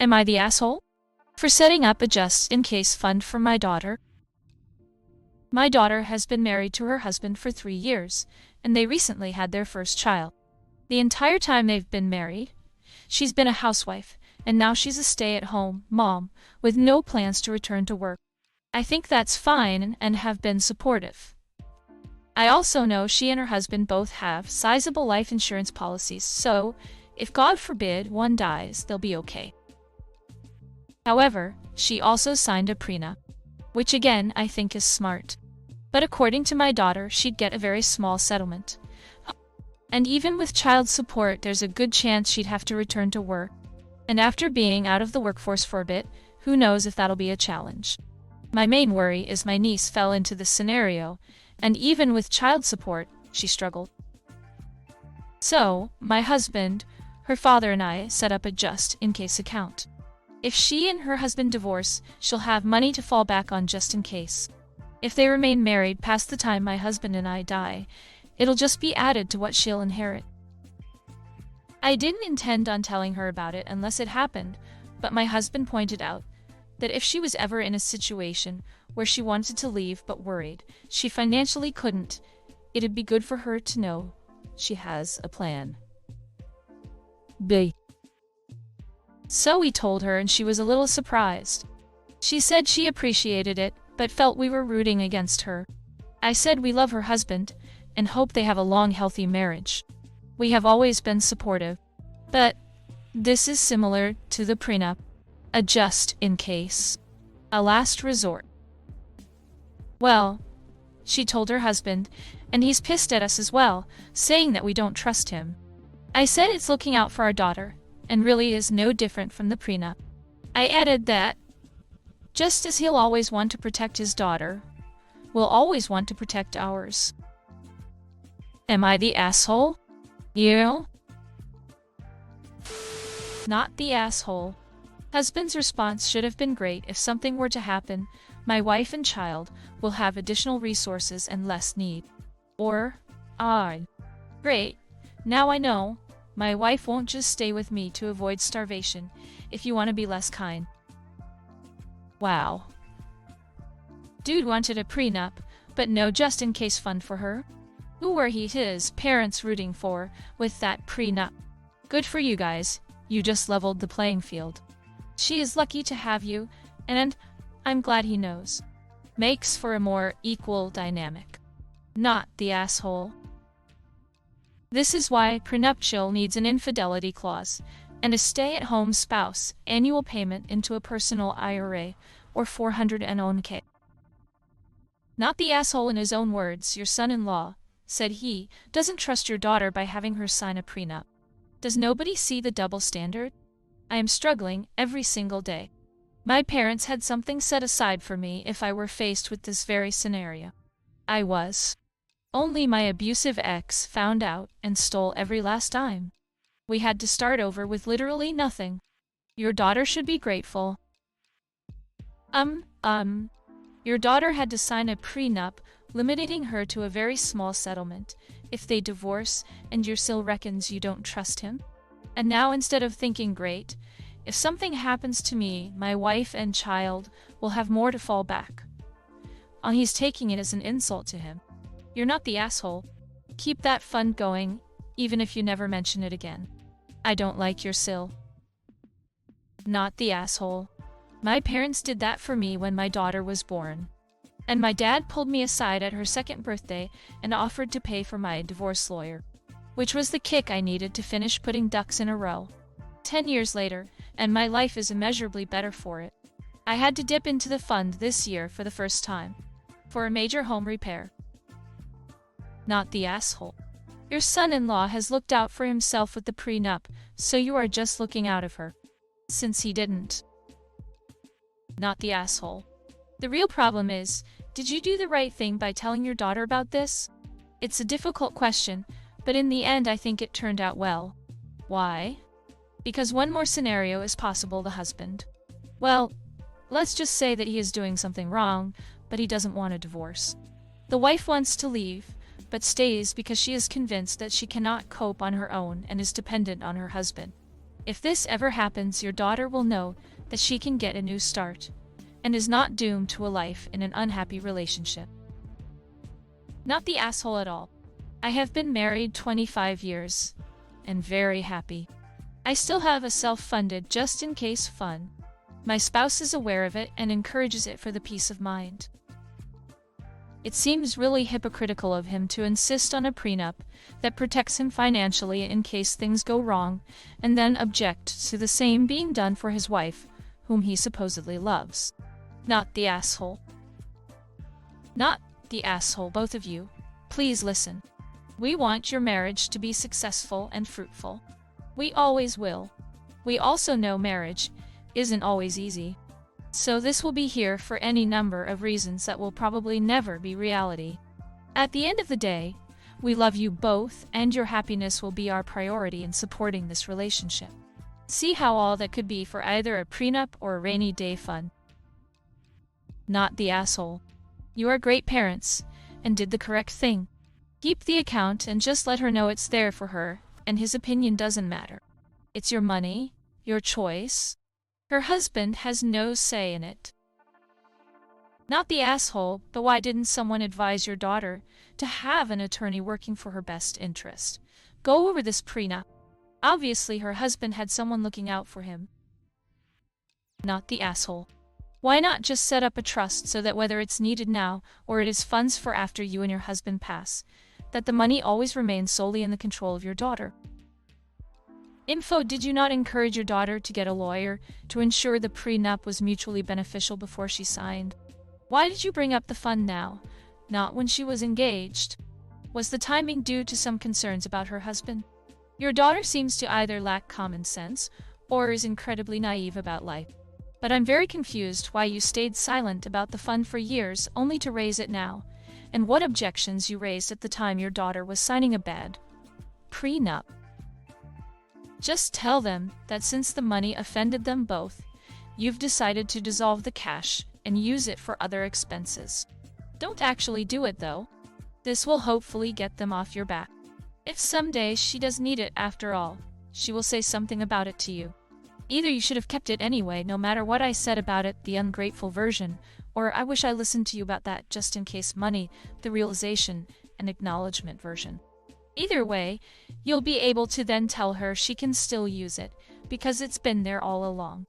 Am I the asshole? For setting up a just-in-case fund for my daughter? My daughter has been married to her husband for 3 years, and they recently had their first child. The entire time they've been married, she's been a housewife, and now she's a stay-at-home mom with no plans to return to work. I think that's fine and have been supportive. I also know she and her husband both have sizable life insurance policies, so if God forbid one dies, they'll be okay. However, she also signed a prenup, which again I think is smart. But according to my daughter, she'd get a very small settlement. And even with child support, there's a good chance she'd have to return to work. And after being out of the workforce for a bit, who knows if that'll be a challenge. My main worry is my niece fell into this scenario, and even with child support, she struggled. So, my husband, her father and I set up a just-in-case account. If she and her husband divorce, she'll have money to fall back on just in case. If they remain married past the time my husband and I die, it'll just be added to what she'll inherit. I didn't intend on telling her about it unless it happened, but my husband pointed out that if she was ever in a situation where she wanted to leave but worried she financially couldn't, it'd be good for her to know she has a plan B. So we told her, and she was a little surprised. She said she appreciated it, but felt we were rooting against her. I said we love her husband and hope they have a long, healthy marriage. We have always been supportive. But this is similar to the prenup. A just-in-case. A last resort. Well, she told her husband, and he's pissed at us as well, saying that we don't trust him. I said it's looking out for our daughter, and really is no different from the prenup. I added that, just as he'll always want to protect his daughter, we'll always want to protect ours. Am I the asshole? You? Not the asshole. Husband's response should have been great. If something were to happen, my wife and child will have additional resources and less need. Or, great, now I know. My wife won't just stay with me to avoid starvation, if you want to be less kind. Wow. Dude wanted a prenup, but no just-in-case fund for her? Who were his parents rooting for with that prenup? Good for you guys, you just leveled the playing field. She is lucky to have you, and I'm glad he knows. Makes for a more equal dynamic. Not the asshole. This is why prenuptial needs an infidelity clause and a stay-at-home spouse annual payment into a personal IRA or 401k. Not the asshole. In his own words, your son-in-law, said he, doesn't trust your daughter by having her sign a prenup. Does nobody see the double standard? I am struggling every single day. My parents had something set aside for me if I were faced with this very scenario. I was. Only my abusive ex found out and stole every last dime. We had to start over with literally nothing. Your daughter should be grateful. Your daughter had to sign a prenup limiting her to a very small settlement if they divorce and your still reckons you don't trust him. And now instead of thinking great, if something happens to me, my wife and child will have more to fall back on. He's taking it as an insult to him. You're not the asshole. Keep that fund going, even if you never mention it again. I don't like your sill. Not the asshole. My parents did that for me when my daughter was born. And my dad pulled me aside at her 2nd birthday and offered to pay for my divorce lawyer, which was the kick I needed to finish putting ducks in a row. 10 years later, and my life is immeasurably better for it. I had to dip into the fund this year for the first time, for a major home repair. Not the asshole. Your son-in-law has looked out for himself with the prenup, so you are just looking out of her. Since he didn't. Not the asshole. The real problem is, did you do the right thing by telling your daughter about this? It's a difficult question, but in the end I think it turned out well. Why? Because one more scenario is possible. The husband. Well, let's just say that he is doing something wrong, but he doesn't want a divorce. The wife wants to leave, but stays because she is convinced that she cannot cope on her own and is dependent on her husband. If this ever happens, your daughter will know that she can get a new start and is not doomed to a life in an unhappy relationship. Not the asshole at all. I have been married 25 years and very happy. I still have a self-funded just in case fund. My spouse is aware of it and encourages it for the peace of mind. It seems really hypocritical of him to insist on a prenup that protects him financially in case things go wrong, and then object to the same being done for his wife, whom he supposedly loves. Not the asshole. Not the asshole, both of you. Please listen. We want your marriage to be successful and fruitful. We always will. We also know marriage isn't always easy. So this will be here for any number of reasons that will probably never be reality. At the end of the day, we love you both, and your happiness will be our priority in supporting this relationship. See how all that could be for either a prenup or a rainy day fund. Not the asshole. You are great parents and did the correct thing. Keep the account and just let her know it's there for her, and his opinion doesn't matter. It's your money, your choice. Her husband has no say in it. Not the asshole, but why didn't someone advise your daughter to have an attorney working for her best interest? Go over this prenup. Obviously, her husband had someone looking out for him. Not the asshole. Why not just set up a trust so that whether it's needed now or it is funds for after you and your husband pass, that the money always remains solely in the control of your daughter? Did you not encourage your daughter to get a lawyer to ensure the prenup was mutually beneficial before she signed? Why did you bring up the fund now, not when she was engaged? Was the timing due to some concerns about her husband? Your daughter seems to either lack common sense or is incredibly naive about life. But I'm very confused why you stayed silent about the fund for years only to raise it now, and what objections you raised at the time your daughter was signing a bad prenup. Just tell them that since the money offended them both, you've decided to dissolve the cash and use it for other expenses. Don't actually do it though. This will hopefully get them off your back. If someday she does need it after all, she will say something about it to you. Either you should have kept it anyway, no matter what I said about it, the ungrateful version, or I wish I listened to you about that just in case money, the realization and acknowledgement version. Either way, you'll be able to then tell her she can still use it, because it's been there all along.